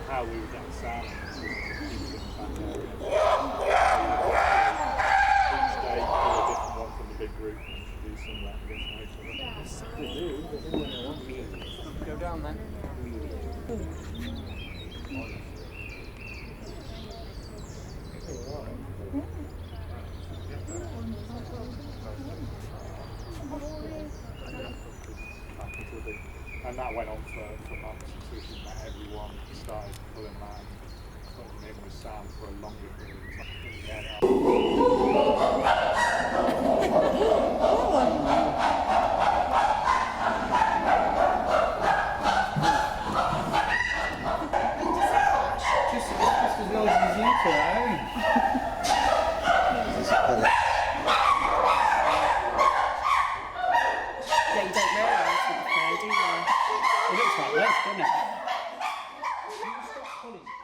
how we were getting sound was keeping them back area. Each day, do a different one from the big group and introduce them that and get to know each other. They do, but then when they want me, go down then. And that went on for months until we met everyone, started pulling them out, putting them in with Sam for a longer period of time. In the end, Just as long as you two, Yeah, you don't realise with the fur, do you? It looks like this, doesn't it? Stop pulling.